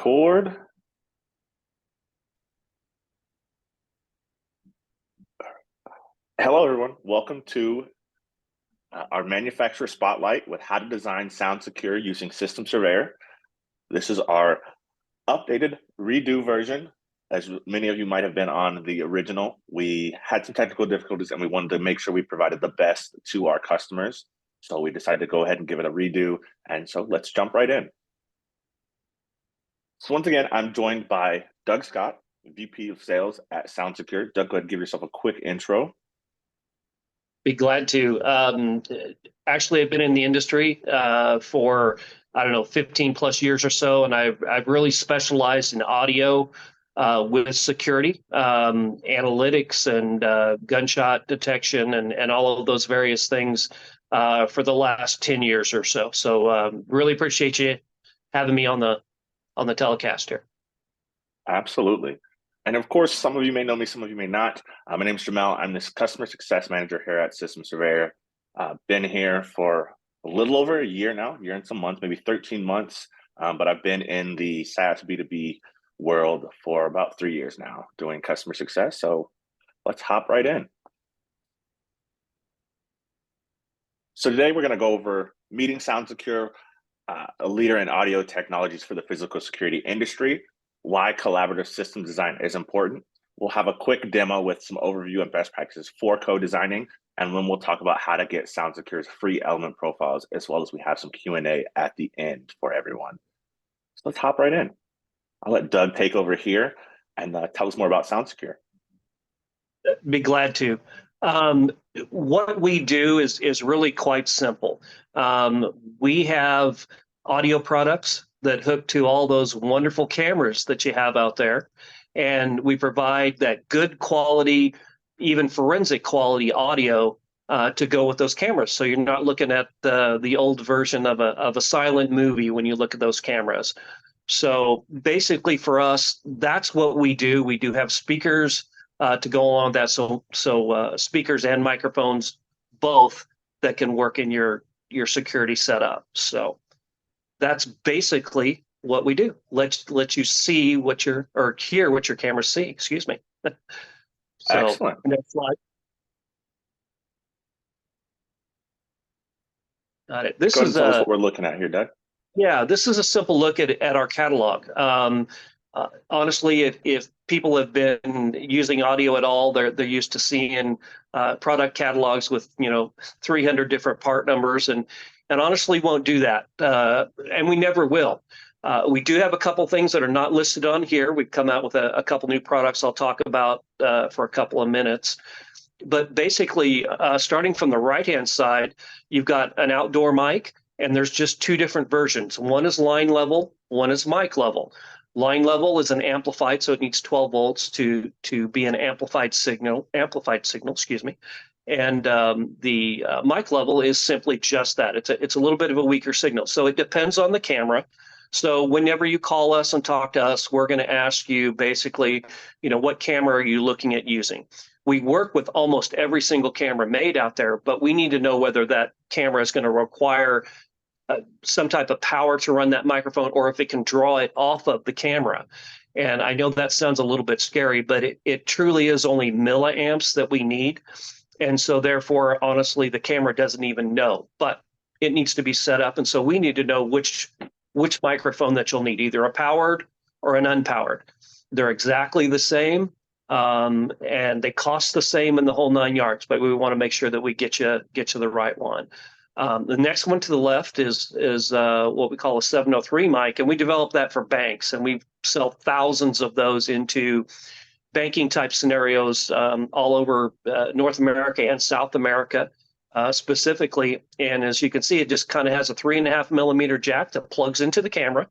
Record. Hello, everyone. Welcome to our manufacturer spotlight with how to design sound secure using System Surveyor. This is our updated redo version. As many of you might have been on the original, we had some technical difficulties and we wanted to make sure we provided the best to our customers. So we decided to go ahead and give it a redo. And so let's jump right in. So once again, I'm joined by Doug Scott, VP of Sales at SoundSecure. Doug, go ahead and give yourself a quick intro. Be glad to. Actually, I've been in the industry for, 15 plus years or so, and I've really specialized in audio with security, analytics, and gunshot detection, and all of those various things for the last 10 years or so. So really appreciate you having me on the telecast here. Absolutely. And of course, some of you may know me, some of you may not. My name is Jamel. I'm this customer success manager here at System Surveyor. Been here for a little over a year now, year and some months, maybe 13 months. But I've been in the SaaS B2B world for about 3 years now, doing customer success. So let's hop right in. So today we're going to go over meeting SoundSecure, a leader in audio technologies for the physical security industry, why collaborative system design is important. We'll have a quick demo with some overview and best practices for co-designing, and then we'll talk about how to get SoundSecure's free element profiles, as well as we have some Q&A at the end for everyone. So let's hop right in. I'll let Doug take over here and tell us more about SoundSecure. Be glad to. What we do is really quite simple. We have audio products that hook to all those wonderful cameras that you have out there. And we provide that good quality, even forensic quality audio to go with those cameras. So you're not looking at the old version of a silent movie when you look at those cameras. So basically for us, that's what we do. We do have speakers to go along with that. So speakers and microphones, both that can work in your security setup. So that's basically what we do. Let you see or hear what your cameras see. Excuse me. So, excellent. Next slide. Got it. Go ahead and tell us what we're looking at here, Doug. Yeah, this is a simple look at our catalog. Honestly, if people have been using audio at all, they're used to seeing product catalogs with 300 different part numbers, and honestly won't do that, and we never will. We do have a couple things that are not listed on here. We've come out with a couple new products I'll talk about for a couple of minutes. But basically, starting from the right-hand side, you've got an outdoor mic, and there's just two different versions. One is line level, one is mic level. Line level is an amplified, so it needs 12 volts to be an amplified signal, excuse me. And the mic level is simply just that. It's a little bit of a weaker signal. So it depends on the camera. So whenever you call us and talk to us, we're going to ask you basically, what camera are you looking at using? We work with almost every single camera made out there, but we need to know whether that camera is going to require some type of power to run that microphone, or if it can draw it off of the camera. And I know that sounds a little bit scary, but it truly is only milliamps that we need. And so therefore, honestly, the camera doesn't even know, but it needs to be set up. And so we need to know which microphone that you'll need, either a powered or an unpowered. They're exactly the same, and they cost the same in the whole 9 yards, but we want to make sure that we get you the right one. The next one to the left is what we call a 703 mic, and we developed that for banks, and we sell thousands of those into banking type scenarios all over North America and South America specifically. And as you can see, it just kind of has a 3.5 millimeter jack that plugs into the camera,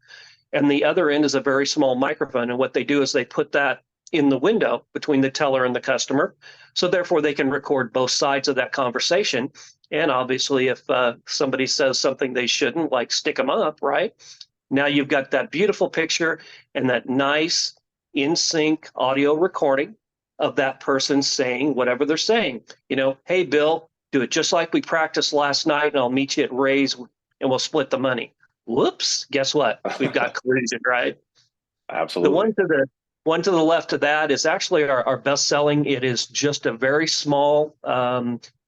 and the other end is a very small microphone. And what they do is they put that in the window between the teller and the customer, so therefore they can record both sides of that conversation. And obviously, if somebody says something they shouldn't, like stick them up, right? Now you've got that beautiful picture and that nice in sync audio recording of that person saying whatever they're saying. Hey, Bill, do it just like we practiced last night, and I'll meet you at Ray's and we'll split the money. Whoops, guess what? We've got collusion, right? The Absolutely. one to the left of that is actually our best selling. It is just a very small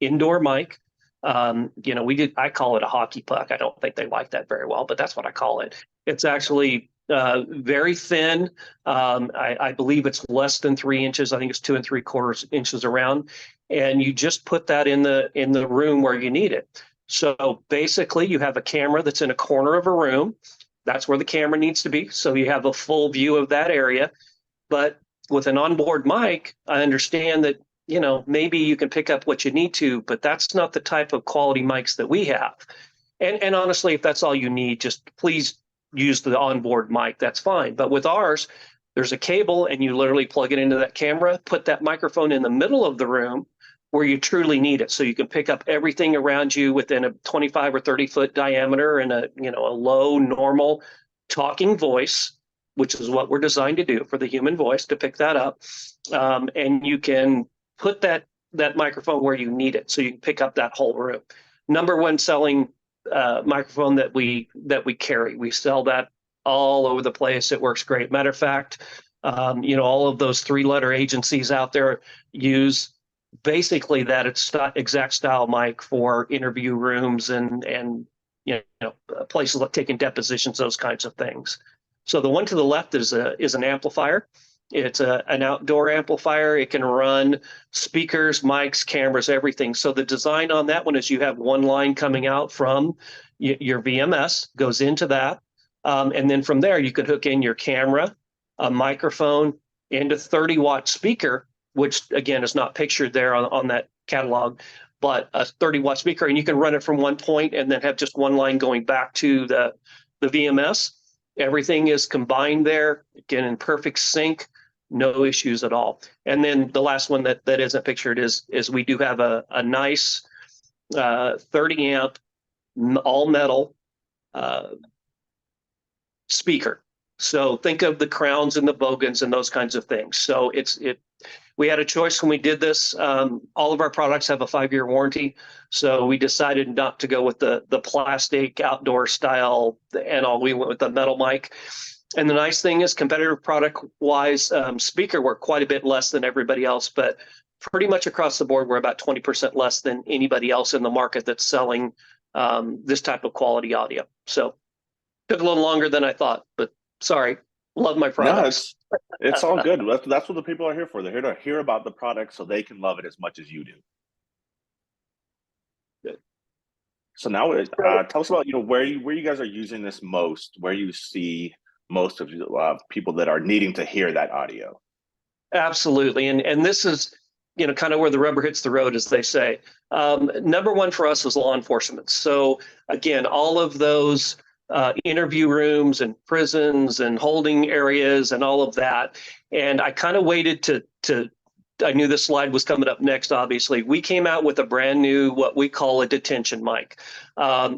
indoor mic. I call it a hockey puck. I don't think they like that very well, but that's what I call it. It's actually very thin. I believe it's less than 3 inches. I think it's 2 3/4 inches around, and you just put that in the room where you need it. So basically, you have a camera that's in a corner of a room. That's where the camera needs to be. So you have a full view of that area. But with an onboard mic, I understand that, maybe you can pick up what you need to, but that's not the type of quality mics that we have. And honestly, if that's all you need, just please use the onboard mic. That's fine. But with ours, there's a cable and you literally plug it into that camera, put that microphone in the middle of the room where you truly need it. So you can pick up everything around you within a 25 or 30-foot diameter and a low, normal talking voice, which is what we're designed to do for the human voice to pick that up. And you can put that microphone where you need it. So you can pick up that whole room. Number one selling microphone that we carry. We sell that all over the place. It works great. Matter of fact, all of those 3-letter agencies out there use basically that exact style mic for interview rooms and places like taking depositions, those kinds of things. So the one to the left is an amplifier. It's an outdoor amplifier. It can run speakers, mics, cameras, everything. So the design on that one is you have one line coming out from your VMS, goes into that. And then from there, you could hook in your camera, a microphone, and a 30-watt speaker, which, again, is not pictured there on that catalog, but a 30-watt speaker. And you can run it from one point and then have just one line going back to the VMS. Everything is combined there, again, in perfect sync, no issues at all. And then the last one that isn't pictured is we do have a nice 30 amp all metal speaker. So think of the crowns and the bogans and those kinds of things. So we had a choice when we did this. All of our products have a 5-year warranty. So we decided not to go with the plastic outdoor style and all. We went with the metal mic. And the nice thing is, competitive product wise, speaker, we're quite a bit less than everybody else, but pretty much across the board, we're about 20% less than anybody else in the market that's selling this type of quality audio. So took a little longer than I thought, but sorry, love my No, products. it's all good. That's what the people are here for. They're here to hear about the product so they can love it as much as you do. Good. So now, tell us about where you guys are using this most, where you see most of people that are needing to hear that audio. Absolutely, and this is kind of where the rubber hits the road, as they say. Number one for us is law enforcement. So again, all of those interview rooms and prisons and holding areas and all of that. And I kind of waited to I knew this slide was coming up next, obviously. We came out with a brand new, what we call a detention mic.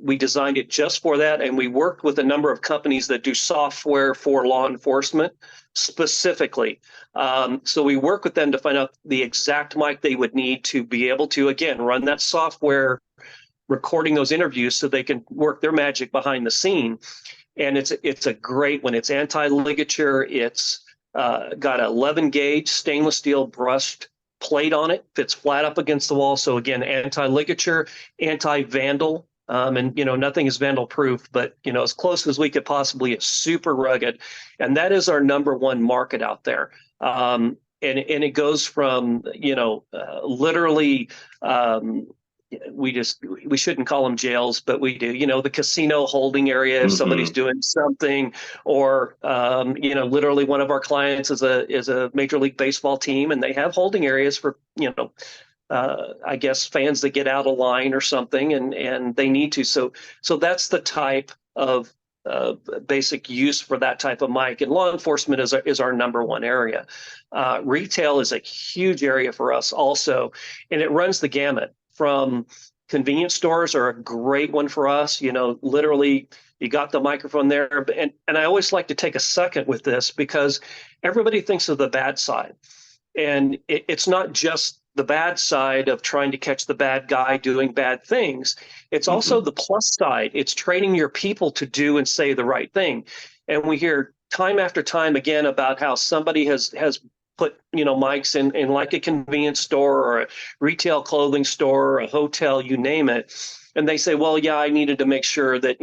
We designed it just for that, and we worked with a number of companies that do software for law enforcement specifically. So we work with them to find out the exact mic they would need to be able to, again, run that software, recording those interviews so they can work their magic behind the scene. And it's a great one. It's anti-ligature. It's got an 11 gauge stainless steel brushed plate on it, fits flat up against the wall. So again, anti-ligature, anti-vandal, and nothing is vandal proof, but as close as we could possibly. It's super rugged, and that is our number one market out there. And it goes from literally. We shouldn't call them jails, but we do, the casino holding area if somebody's doing something, or literally one of our clients is a Major League Baseball team, and they have holding areas for I guess fans that get out of line or something, and they need to. So that's the type of basic use for that type of mic. And law enforcement is our number one area. Retail is a huge area for us also, and it runs the gamut. From convenience stores are a great one for us. Literally, you got the microphone there. And I always like to take a second with this, because everybody thinks of the bad side. And it's not just the bad side of trying to catch the bad guy doing bad things. It's also the plus side. It's training your people to do and say the right thing. And we hear time after time again about how somebody has put mics in like a convenience store or a retail clothing store or a hotel, you name it, and they say, well, yeah, I needed to make sure that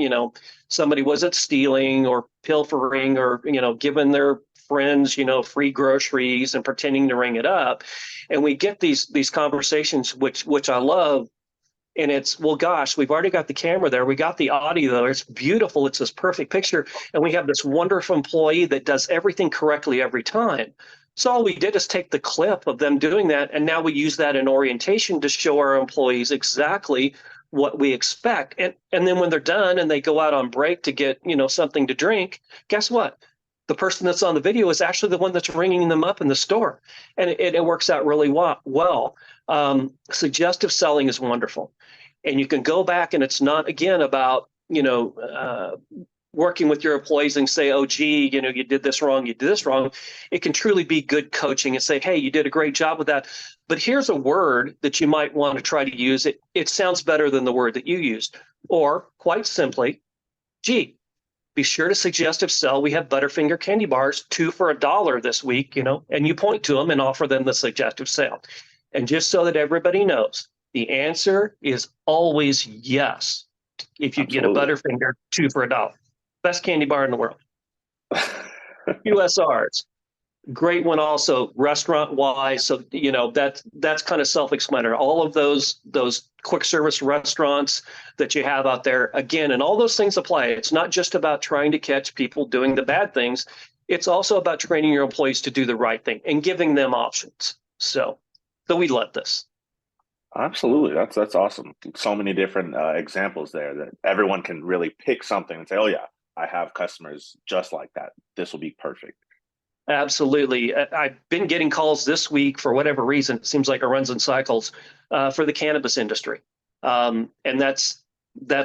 somebody wasn't stealing or pilfering or giving their friends free groceries and pretending to ring it up. And we get these conversations which I love. And it's, well, gosh, we've already got the camera there. We got the audio there. It's beautiful. It's this perfect picture. And we have this wonderful employee that does everything correctly every time. So all we did is take the clip of them doing that. And now we use that in orientation to show our employees exactly what we expect. And then when they're done and they go out on break to get, something to drink, guess what? The person that's on the video is actually the one that's ringing them up in the store. And it works out really well. Suggestive selling is wonderful. And you can go back, and it's not, again, about, working with your employees and say, oh, gee, you did this wrong, you did this wrong. It can truly be good coaching and say, hey, you did a great job with that. But here's a word that you might want to try to use. It sounds better than the word that you used. Or quite simply, gee, be sure to suggestive sell. We have Butterfinger candy bars, 2 for $1 this week, and you point to them and offer them the suggestive sale. And just so that everybody knows, the answer is always yes. If you get a Butterfinger, 2 for $1, best candy bar in the world. USRs, great one also, restaurant wise. So that's kind of self-explanatory. All of those quick service restaurants that you have out there, again, and all those things apply. It's not just about trying to catch people doing the bad things. It's also about training your employees to do the right thing and giving them options. So we love this. Absolutely. That's awesome. So many different examples there that everyone can really pick something and say, oh yeah, I have customers just like that. This will be perfect. Absolutely. I've been getting calls this week for whatever reason. It seems like it runs in cycles for the cannabis industry. And that's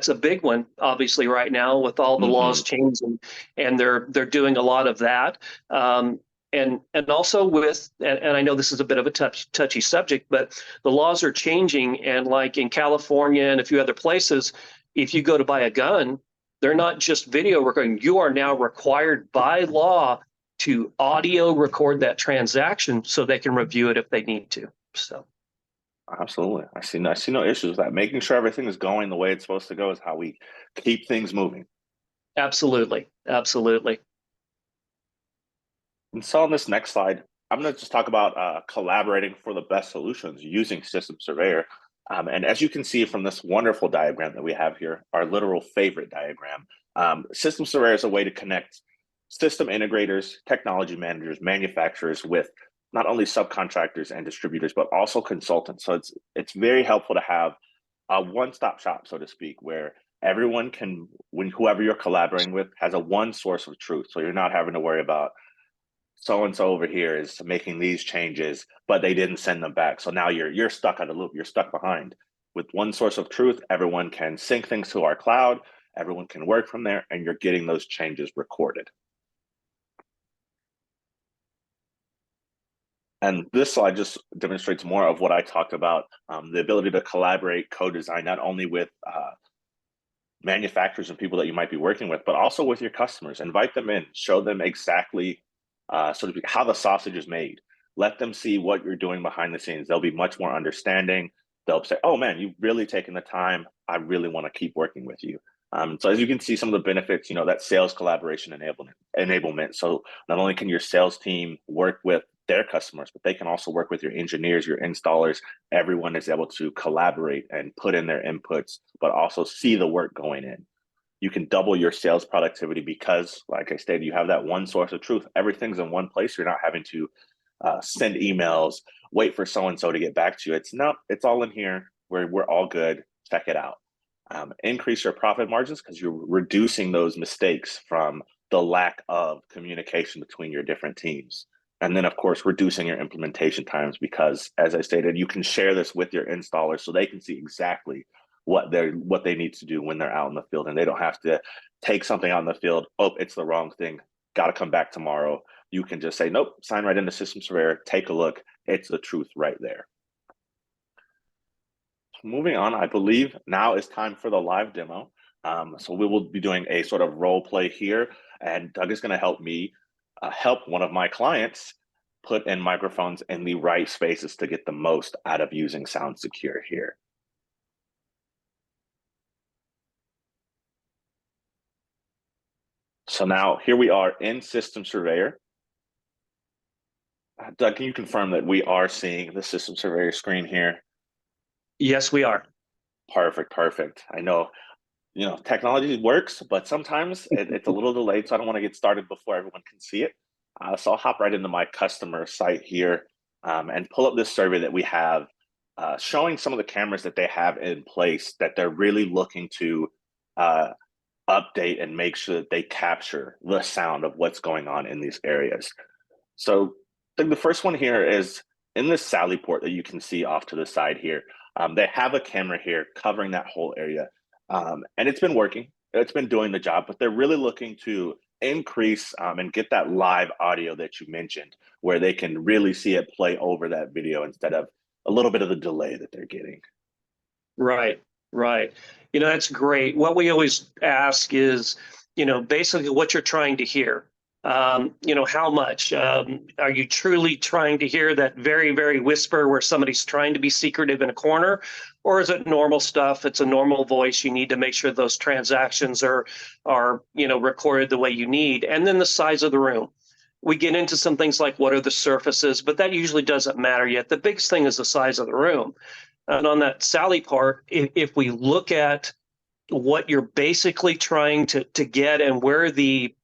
a big one, obviously, right now with all the laws changing, and they're doing a lot of that. And also with, and I know this is a bit of a touchy subject, but the laws are changing. And like in California and a few other places, if you go to buy a gun, they're not just video recording. You are now required by law to audio record that transaction so they can review it if they need to. So. Absolutely. I see no issues with that. Making sure everything is going the way it's supposed to go is how we keep things moving. Absolutely. Absolutely. And so on this next slide, I'm going to just talk about collaborating for the best solutions using System Surveyor. And as you can see from this wonderful diagram that we have here, our literal favorite diagram, System Surveyor is a way to connect system integrators, technology managers, manufacturers with not only subcontractors and distributors, but also consultants. So it's very helpful to have a one-stop shop, so to speak, where everyone can, when whoever you're collaborating with has a one source of truth. So you're not having to worry about so-and-so over here is making these changes, but they didn't send them back. So now you're stuck on a loop, you're stuck behind. With one source of truth, everyone can sync things to our cloud, everyone can work from there, and you're getting those changes recorded. And this slide just demonstrates more of what I talked about, the ability to collaborate, co-design, not only with manufacturers and people that you might be working with, but also with your customers. Invite them in, show them exactly sort of how the sausage is made. Let them see what you're doing behind the scenes. They'll be much more understanding. They'll say, oh man, you've really taken the time. I really want to keep working with you. So as you can see, some of the benefits, that sales collaboration enablement. So not only can your sales team work with their customers, but they can also work with your engineers, your installers. Everyone is able to collaborate and put in their inputs, but also see the work going in. You can double your sales productivity because, like I stated, you have that one source of truth. Everything's in one place. You're not having to send emails, wait for so-and-so to get back to you. It's all in here where we're all good. Check it out. Increase your profit margins because you're reducing those mistakes from the lack of communication between your different teams. And then, of course, reducing your implementation times because, as I stated, you can share this with your installers so they can see exactly what they need to do when they're out in the field, and they don't have to take something out in the field. Oh, it's the wrong thing. Got to come back tomorrow. You can just say, nope, sign right into System Surveyor, take a look. It's the truth right there. Moving on, I believe now is time for the live demo. So we will be doing a sort of role play here, and Doug is going to help me help one of my clients put in microphones in the right spaces to get the most out of using SoundSecure here. So now here we are in System Surveyor. Doug, can you confirm that we are seeing the System Surveyor screen here? Yes, we are. Perfect, perfect. I know, technology works, but sometimes it's a little delayed, so I don't want to get started before everyone can see it. So I'll hop right into my customer site here and pull up this survey that we have showing some of the cameras that they have in place that they're really looking to uh, update and make sure that they capture the sound of what's going on in these areas. So I think the first one here is in this Sally port that you can see off to the side here. They have a camera here covering that whole area. And it's been working, it's been doing the job, but they're really looking to increase and get that live audio that you mentioned, where they can really see it play over that video instead of a little bit of the delay that they're getting. Right, right. That's great. What we always ask is, basically what you're trying to hear. How much? Are you truly trying to hear that very, very whisper where somebody's trying to be secretive in a corner? Or is it normal stuff? It's a normal voice. You need to make sure those transactions are recorded the way you need. And then the size of the room. We get into some things like what are the surfaces, but that usually doesn't matter yet. The biggest thing is the size of the room. And on that Sally part, if we look at what you're basically trying to get and where the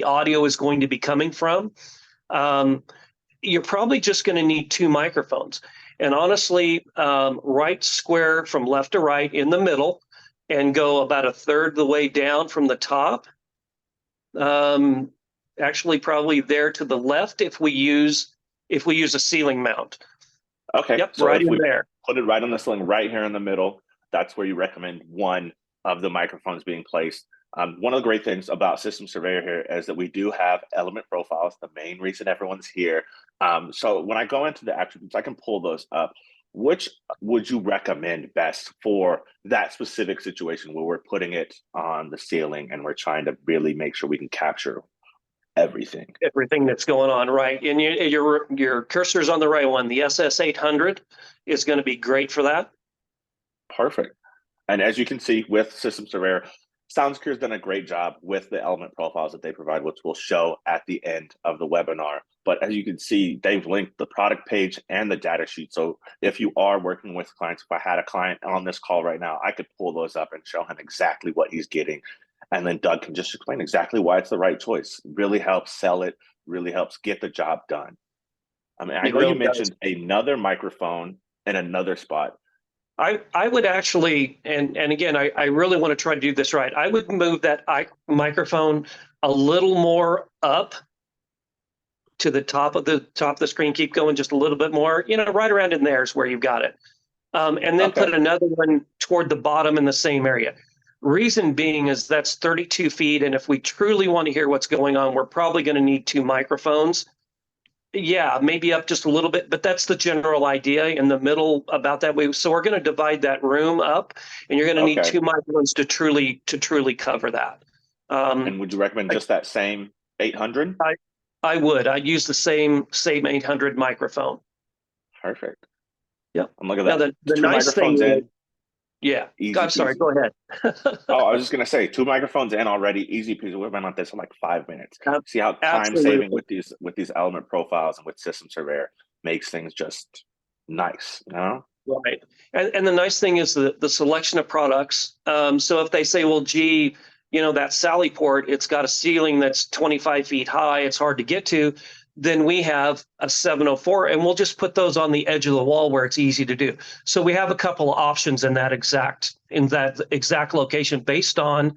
audio is going to be coming from, you're probably just going to need two microphones. And honestly, right square from left to right in the middle and go about a third the way down from the top. Actually, probably there to the left if we use a ceiling mount. Okay, Yep, so right if in we there. put it right on the ceiling, right here in the middle, that's where you recommend one of the microphones being placed. One of the great things about System Surveyor here is that we do have element profiles, the main reason everyone's here. So when I go into the attributes, I can pull those up. Which would you recommend best for that specific situation where we're putting it on the ceiling and we're trying to really make sure we can capture everything? Everything that's going on, right? And your cursor's on the right one. The SS800 is going to be great for that. Perfect. And as you can see with System Surveyor, SoundSecure has done a great job with the element profiles that they provide, which we'll show at the end of the webinar. But as you can see, they've linked the product page and the data sheet. So if you are working with clients, if I had a client on this call right now, I could pull those up and show him exactly what he's getting. And then Doug can just explain exactly why it's the right choice. Really helps sell it, really helps get the job done. I mean, I It know you really does. mentioned another microphone in another spot. I would actually, and again, I really want to try to do this right. I would move that microphone a little more up to the top of the screen. Keep going just a little bit more. Right around in there is where you've got it. And then Okay. put another one toward the bottom in the same area. Reason being is that's 32 feet. And if we truly want to hear what's going on, we're probably going to need two microphones. Yeah, maybe up just a little bit, but that's the general idea in the middle about that way. So we're going to divide that room up and you're going to need Okay. two microphones to truly cover that. And would you recommend just that same 800? I would. I'd use the same 800 microphone. Perfect. Yep. I'm looking Now at that. the Two nice thing microphones is, in, yeah. easy I'm sorry. peasy. Go ahead. Oh, I was just gonna say, two microphones in already, easy peasy. We've been on this in like 5 minutes. See how time saving Absolutely. with these element profiles and with System Surveyor makes things just nice, you know? Right. And the nice thing is the selection of products. So if they say, well, gee, that Sally port, it's got a ceiling that's 25 feet high, it's hard to get to, then we have a 704 and we'll just put those on the edge of the wall where it's easy to do. So we have a couple of options in that exact location based on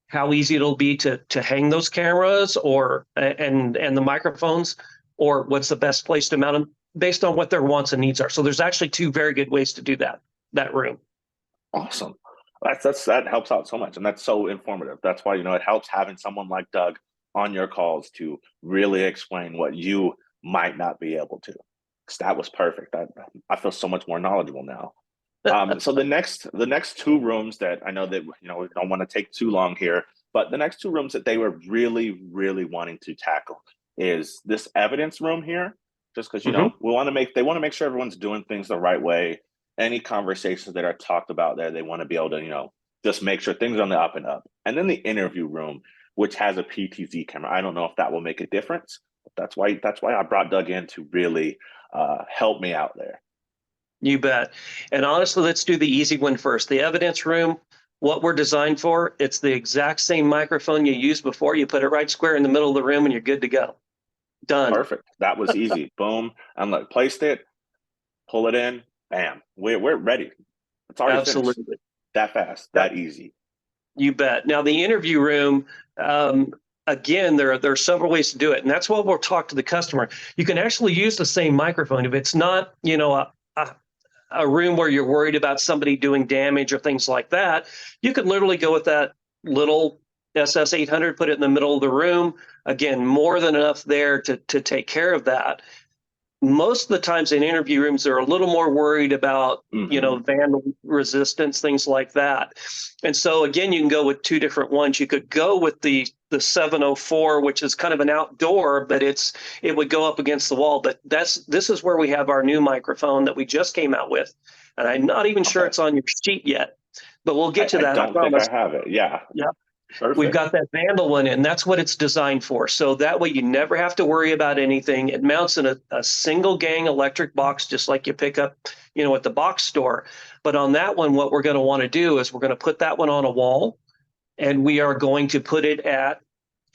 how easy it'll be to hang those cameras or and the microphones, or what's the best place to mount them based on what their wants and needs are. So there's actually two very good ways to do that room. Awesome. That helps out so much, and that's so informative. That's why it helps having someone like Doug on your calls to really explain what you might not be able to. 'Cause that was perfect. I feel so much more knowledgeable now. So the next two rooms that I know that we don't want to take too long here, but the next two rooms that they were really, really wanting to tackle is this evidence room here, just because Hmm. they want to make sure everyone's doing things the right way. Any conversations that are talked about there, they want to be able to, just make sure things are on the up and up. And then the interview room, which has a PTZ camera. I don't know if that will make a difference. But that's why I brought Doug in to really help me out there. You bet. And honestly, let's do the easy one first. The evidence room, what we're designed for, it's the exact same microphone you used before. You put it right square in the middle of the room and you're good to go. Done. Perfect. That was easy. Boom. And like placed it, pull it in, bam. We're ready. It's already finished. Absolutely. That fast, Yep. that easy. You bet. Now, the interview room, again, there are several ways to do it. And that's what we'll talk to the customer. You can actually use the same microphone. If it's not, a room where you're worried about somebody doing damage or things like that, you could literally go with that little SS800, put it in the middle of the room. Again, more than enough there to take care of that. Most of the times in interview rooms, they're a little more worried about, vandal resistance, things like that. And so again, you can go with two different ones. You could go with the 704, which is kind of an outdoor, but it would go up against the wall. But this is where we have our new microphone that we just came out with. And I'm not even sure Okay. it's on your sheet yet, but we'll get to I that, I don't think I promise. have it. Yeah. Yeah. We've Perfect. got that Vandal one, and that's what it's designed for. So that way you never have to worry about anything. It mounts in a single gang electric box, just like you pick up, at the box store. But on that one, what we're going to want to do is we're going to put that one on a wall, and we are going to put it at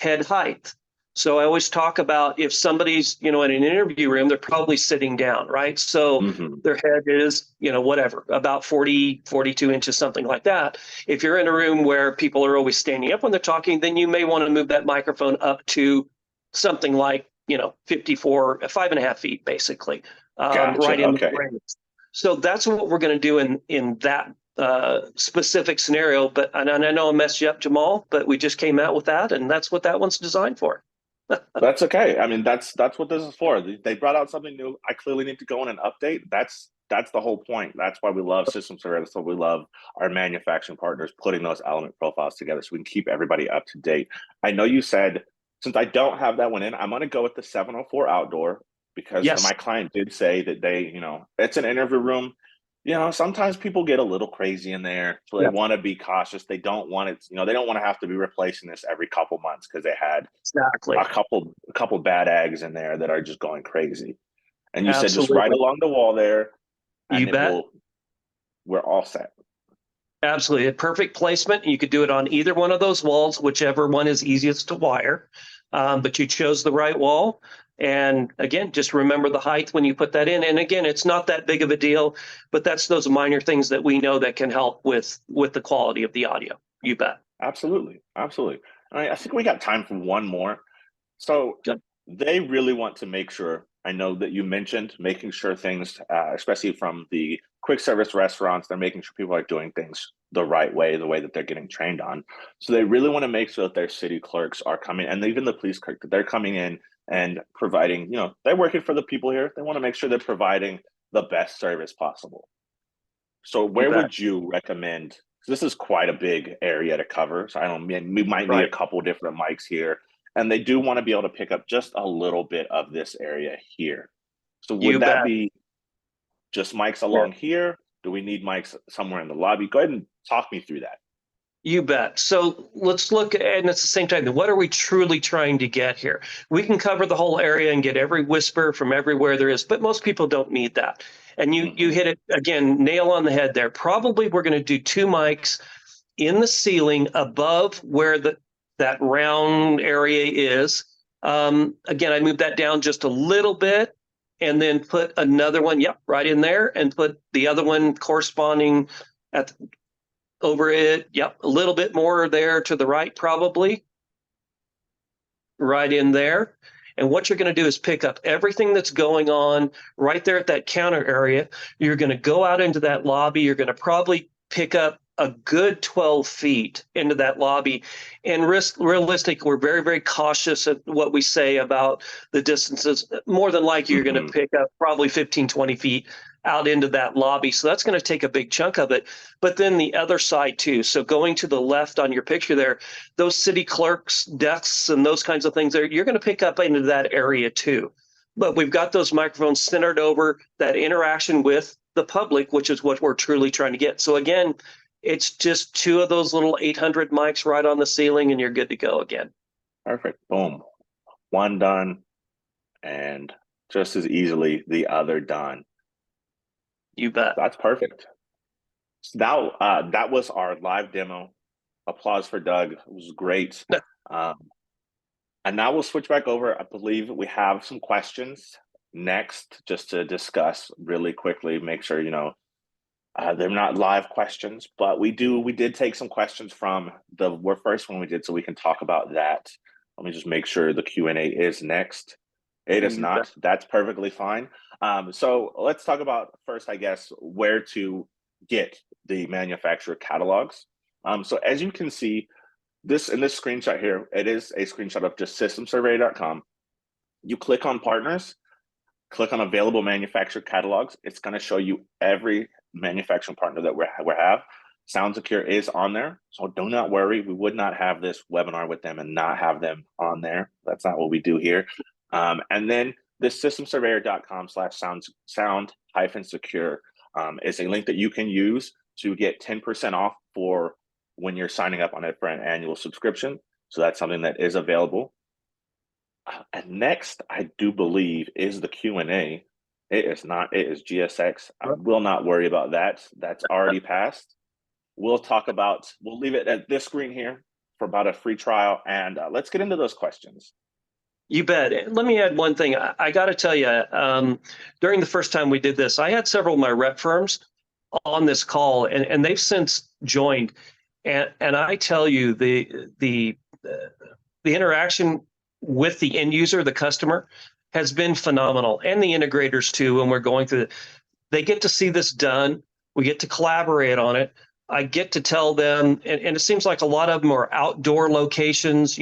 head height. So I always talk about if somebody's, in an interview room, they're probably sitting down, right? So Hmm. their head is, whatever, about 40, 42 inches, something like that. If you're in a room where people are always standing up when they're talking, then you may want to move that microphone up to something like, 54, 5.5 feet, basically, Gotcha. right in the Okay. range. So that's what we're going to do in that specific scenario. But and I know I messed you up, Jamal, but we just came out with that, and that's what that one's designed for. That's okay. I mean, that's what this is for. They brought out something new. I clearly need to go in and update. That's the whole point. That's why we love System Surveyor. That's why we love our manufacturing partners putting those element profiles together so we can keep everybody up to date. I know you said since I don't have that one in, I'm going to go with the 704 outdoor because Yes, my client did say that it's an interview room. Sometimes people get a little crazy in there, so they yeah, want to be cautious. They don't want it, they don't want to have to be replacing this every couple months because they had a exactly, couple bad eggs in there that are just going crazy. And you said just right absolutely. along the wall there, You and bet. we're all set. Absolutely. A perfect placement. You could do it on either one of those walls, whichever one is easiest to wire. But you chose the right wall. And again, just remember the height when you put that in. And again, it's not that big of a deal, but that's those minor things that we know that can help with the quality of the audio. You bet. Absolutely, absolutely. All right, I think we got time for one more. So Good. they really want to make sure. I know that you mentioned making sure things, especially from the quick service restaurants, they're making sure people are doing things the right way, the way that they're getting trained on. So they really want to make sure that their city clerks are coming, and even the police clerk, that they're coming in and providing. They're working for the people here. They want to make sure they're providing the best service possible. So You where bet. would you recommend? This is quite a big area to cover. So I don't mean we might need a Right. couple different mics here. And they do want to be able to pick up just a little bit of this area here. So would You that bet. be just mics Yeah. along here? Do we need mics somewhere in the lobby? Go ahead and talk me through that. You bet. So let's look, and at the same time, what are we truly trying to get here? We can cover the whole area and get every whisper from everywhere there is, but most people don't need that. And you Hmm. hit it again, nail on the head there. Probably we're going to do two mics in the ceiling above where that round area is. Again, I moved that down just a little bit and then put another one, yep, right in there, and put the other one corresponding at over it. Yep, a little bit more there to the right, probably right in there. And what you're going to do is pick up everything that's going on right there at that counter area. You're going to go out into that lobby. You're going to probably pick up a good 12 feet into that lobby. And realistic, we're very, very cautious of what we say about the distances. More than likely, you're going to Hmm. pick up probably 15, 20 feet out into that lobby. So that's going to take a big chunk of it. But then the other side too. So going to the left on your picture there, those city clerks' desks and those kinds of things there, you're going to pick up into that area too. But we've got those microphones centered over that interaction with the public, which is what we're truly trying to get. So again, it's just two of those little 800 mics right on the ceiling and you're good to go again. Perfect. Boom. One done, and just as easily the other done. You bet. That's perfect. So that was our live demo. Applause for Doug. It was great. And now we'll switch back over. I believe we have some questions next just to discuss really quickly, make sure, they're not live questions, but we did take some questions from the first one we did, so we can talk about that. Let me just make sure the Q&A is next. It is not. That's perfectly fine. So let's talk about first, I guess, where to get the manufacturer catalogs. So as you can see, in this screenshot here, it is a screenshot of just systemsurveyor.com. You click on partners, click on available manufacturer catalogs. It's going to show you every manufacturing partner that we have. SoundSecure is on there, so do not worry. We would not have this webinar with them and not have them on there. That's not what we do here. And then this systemsurveyor.com/sound-secure is a link that you can use to get 10% off for when you're signing up on it for an annual subscription. So that's something that is available. And next, I do believe, is the Q&A. It is not. It is GSX. I will not worry about that. That's already passed. We'll leave it at this screen here for about a free trial. And let's get into those questions. You bet. Let me add one thing. I got to tell you, during the first time we did this, I had several of my rep firms on this call, and they've since joined. And I tell you, the interaction with the end user, the customer, has been phenomenal, and the integrators too. When we're going through it, they get to see this done. We get to collaborate on it. I get to tell them, and it seems like a lot of them are outdoor locations.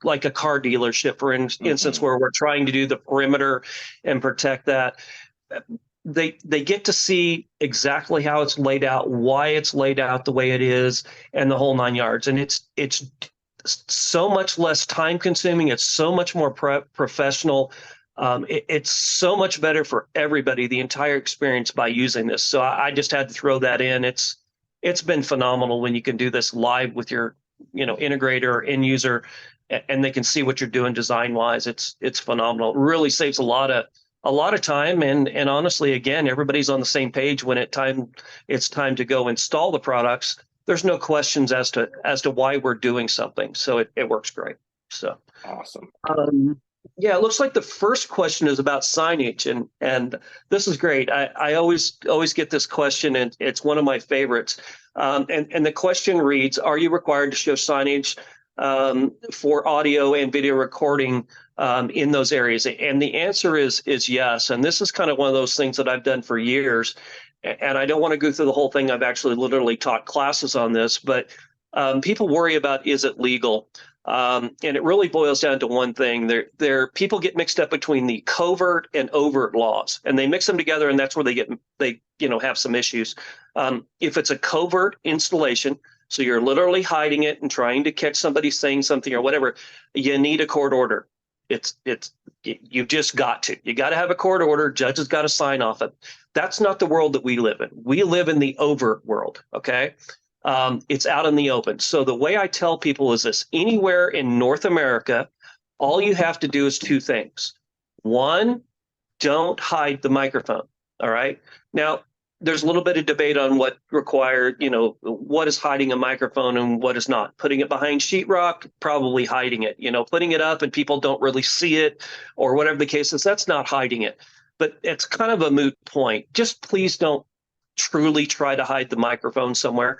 Like a car dealership, for instance, where we're trying to do the perimeter and protect that. They get to see exactly how it's laid out, why it's laid out the way it is, and the whole 9 yards. And it's so much less time consuming. It's so much more professional. It's so much better for everybody, the entire experience, by using this. So I just had to throw that in. It's been phenomenal when you can do this live with your integrator or end user, and they can see what you're doing design wise. It's phenomenal. It really saves a lot of time, and honestly, again, everybody's on the same page when it's time to go install the products. There's no questions as to why we're doing something. So it works great. So awesome. Yeah, it looks like the first question is about signage, and this is great. I always get this question, and it's one of my favorites. And the question reads: are you required to show signage for audio and video recording in those areas? And the answer is yes. And this is kind of one of those things that I've done for years. And I don't want to go through the whole thing. I've actually literally taught classes on this, but people worry about, is it legal? And it really boils down to one thing. People get mixed up between the covert and overt laws, and they mix them together, and that's where they have some issues. If it's a covert installation, so you're literally hiding it and trying to catch somebody saying something or whatever, you need a court order. You've just got to. You got to have a court order. Judge has got to sign off it. That's not the world that we live in. We live in the overt world. Okay. It's out in the open. So the way I tell people is this: anywhere in North America, all you have to do is two things. One, don't hide the microphone. All right. Now, there's a little bit of debate on what required, what is hiding a microphone and what is not. Putting it behind sheetrock, probably hiding it. Putting it up and people don't really see it, or whatever the case is, that's not hiding it. But it's kind of a moot point. Just please don't truly try to hide the microphone somewhere.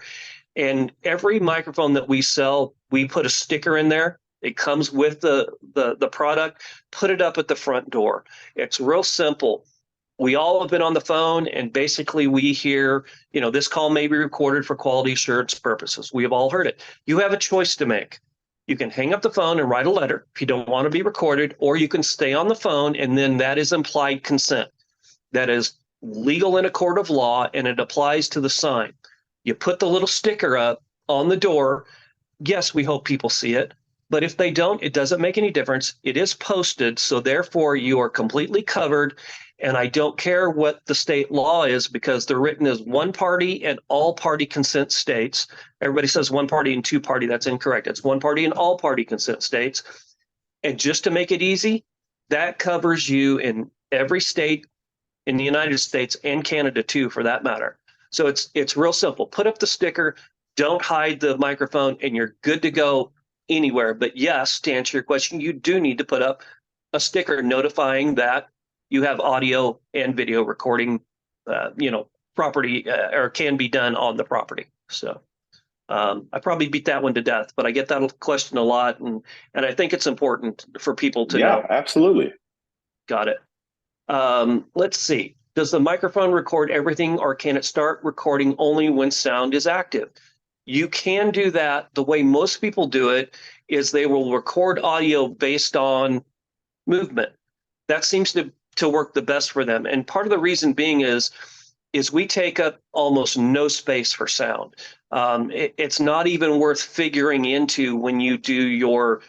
And every microphone that we sell, we put a sticker in there. It comes with the product. Put it up at the front door. It's real simple. We all have been on the phone, and basically we hear, this call may be recorded for quality assurance purposes. We have all heard it. You have a choice to make. You can hang up the phone and write a letter if you don't want to be recorded, or you can stay on the phone, and then that is implied consent. That is, legal in a court of law, and it applies to the sign. You put the little sticker up on the door. Yes, we hope people see it, but if they don't, it doesn't make any difference. It is posted, so therefore you are completely covered. And I don't care what the state law is, because they're written as one party and all party consent states. Everybody says one party and two party. That's incorrect. It's one party and all party consent states. And just to make it easy, that covers you in every state in the United States and Canada too, for that matter. So it's real simple. Put up the sticker, don't hide the microphone, and you're good to go anywhere. But yes, to answer your question, you do need to put up a sticker notifying that you have audio and video recording, property or can be done on the property. So I probably beat that one to death, but I get that question a lot, and I think it's important for people to know. Yeah, absolutely. Got it. Let's see. Does the microphone record everything, or can it start recording only when sound is active? You can do that. The way most people do it is they will record audio based on movement. That seems to work the best for them. And part of the reason being is we take up almost no space for sound. It's not even worth figuring into when you do your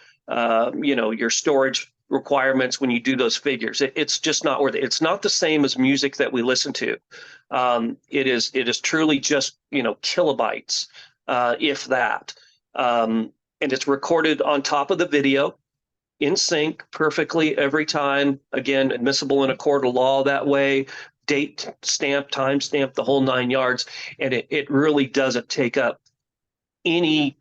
storage requirements, when you do those figures. It's just not worth it. It's not the same as music that we listen to. It is truly just kilobytes, if that. And it's recorded on top of the video, in sync perfectly every time. Again, admissible in a court of law that way. Date stamp, time stamp, the whole 9 yards, and it really doesn't take up any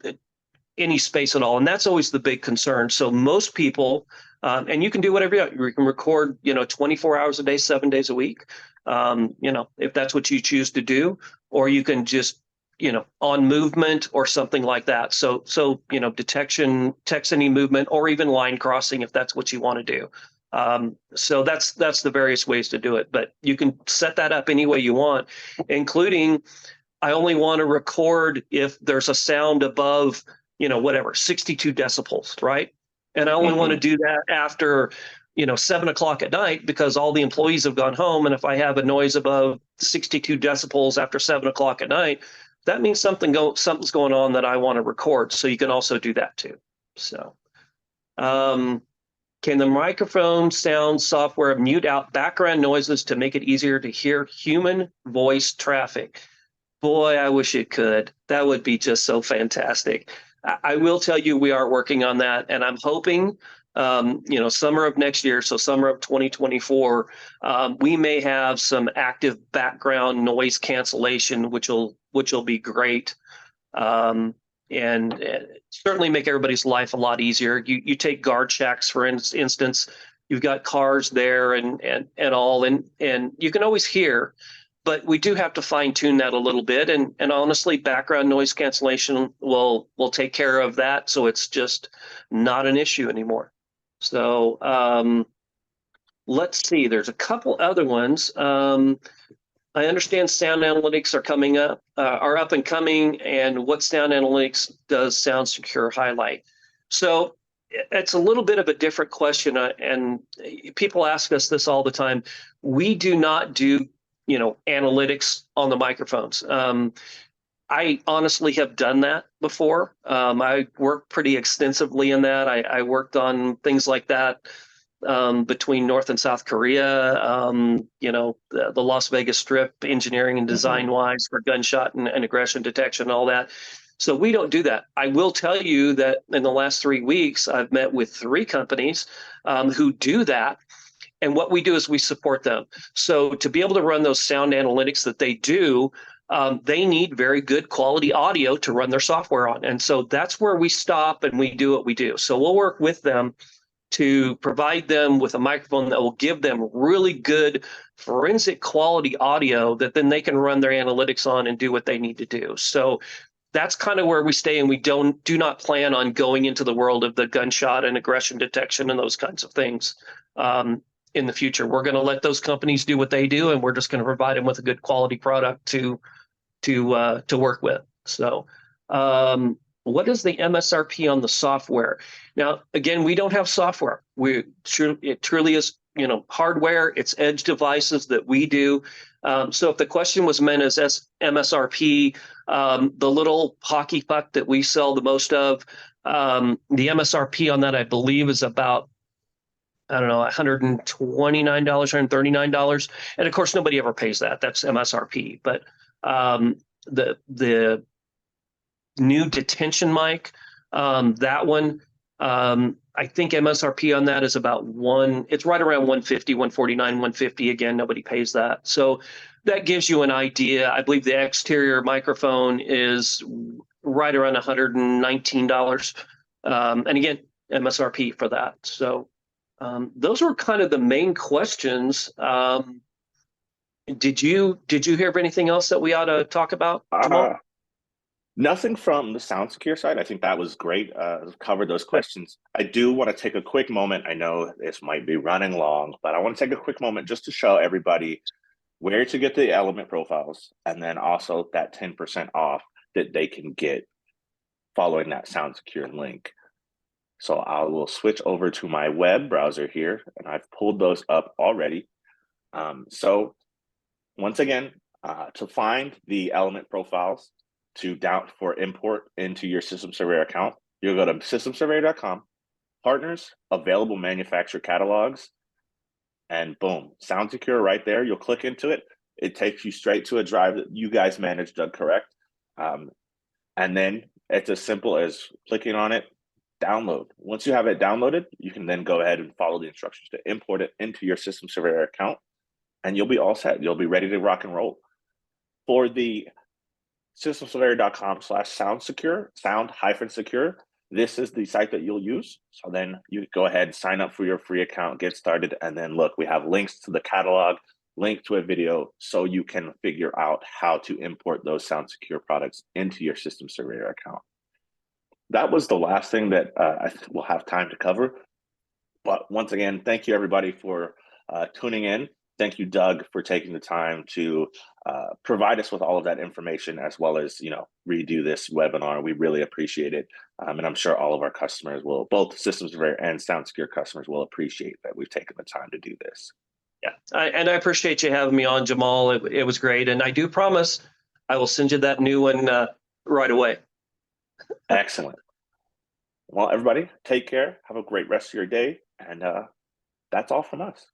space at all. And that's always the big concern. So most people, and you can do whatever you want. You can record, 24 hours a day, 7 days a week, if that's what you choose to do, or you can just, on movement or something like that. So detection, text any movement, or even line crossing, if that's what you want to do. So that's the various ways to do it, but you can set that up any way you want, including I only want to record if there's a sound above, 62 decibels, right? And I only want to do that after, 7 o'clock at night, because all the employees have gone home. And if I have a noise above 62 decibels after 7 o'clock at night, that means something's going on that I want to record. So you can also do that too. So, can the microphone sound software mute out background noises to make it easier to hear human voice traffic? Boy, I wish it could. That would be just so fantastic. I will tell you, we are working on that, and I'm hoping, summer of next year, so summer of 2024, we may have some active background noise cancellation, which will be great. And certainly make everybody's life a lot easier. You take guard shacks, for instance, you've got cars there and all, and you can always hear, but we do have to fine tune that a little bit. And honestly, background noise cancellation will take care of that. So it's just not an issue anymore. So let's see, there's a couple other ones. I understand sound analytics are up and coming, and what sound analytics does SoundSecure highlight? So it's a little bit of a different question, and people ask us this all the time. We do not do, analytics on the microphones. I honestly have done that before. I worked pretty extensively in that. I worked on things like that between North and South Korea, the Las Vegas Strip, engineering and design wise, for gunshot and aggression detection and all that. So we don't do that. I will tell you that in the last 3 weeks, I've met with 3 companies who do that. And what we do is we support them. So to be able to run those sound analytics that they do, they need very good quality audio to run their software on. And so that's where we stop and we do what we do. So we'll work with them to provide them with a microphone that will give them really good forensic quality audio that then they can run their analytics on and do what they need to do. So that's kind of where we stay, and we do not plan on going into the world of the gunshot and aggression detection and those kinds of things in the future. We're going to let those companies do what they do, and we're just going to provide them with a good quality product to work with. So what is the MSRP on the software? Now, again, we don't have software. It truly is, hardware. It's edge devices that we do. So if the question was meant as MSRP, the little hockey puck that we sell the most of, the MSRP on that, I believe, is about, I don't know, $129, $139. And of course, nobody ever pays that. That's MSRP. But the new detention mic, that one, I think MSRP on that is about it's right around 150, 149, 150. Again, nobody pays that. So that gives you an idea. I believe the exterior microphone is right around $119. And again, MSRP for that. So those were kind of the main questions. Did you hear of anything else that we ought to talk about, Jamal? Nothing from the SoundSecure side. I think that was great. Covered those questions. I do want to take a quick moment. I know this might be running long, but I want to take a quick moment just to show everybody where to get the element profiles, and then also that 10% off that they can get following that SoundSecure link. So I will switch over to my web browser here, and I've pulled those up already. So once again, to find the element profiles for import into your System Surveyor account, you'll go to systemsurveyor.com, partners, available manufacturer catalogs, and boom, SoundSecure right there. You'll click into it. It takes you straight to a drive that you guys managed, Doug, correct? And then it's as simple as clicking on it, download. Once you have it downloaded, you can then go ahead and follow the instructions to import it into your System Surveyor account, and you'll be all set. You'll be ready to rock and roll. For the systemsurveyor.com/soundsecure, sound-secure, this is the site that you'll use. So then you go ahead, sign up for your free account, get started, and then look, we have links to the catalog, link to a video, so you can figure out how to import those SoundSecure products into your System Surveyor account. That was the last thing that I think we'll have time to cover. But once again, thank you everybody for tuning in. Thank you, Doug, for taking the time to provide us with all of that information, as well as, redo this webinar. We really appreciate it. And I'm sure all of our customers will, both System Surveyor and SoundSecure customers, will appreciate that we've taken the time to do this. Yeah, and I appreciate you having me on, Jamal. It was great. And I do promise I will send you that new one right away. Excellent. Well, everybody, take care. Have a great rest of your day. And that's all from us.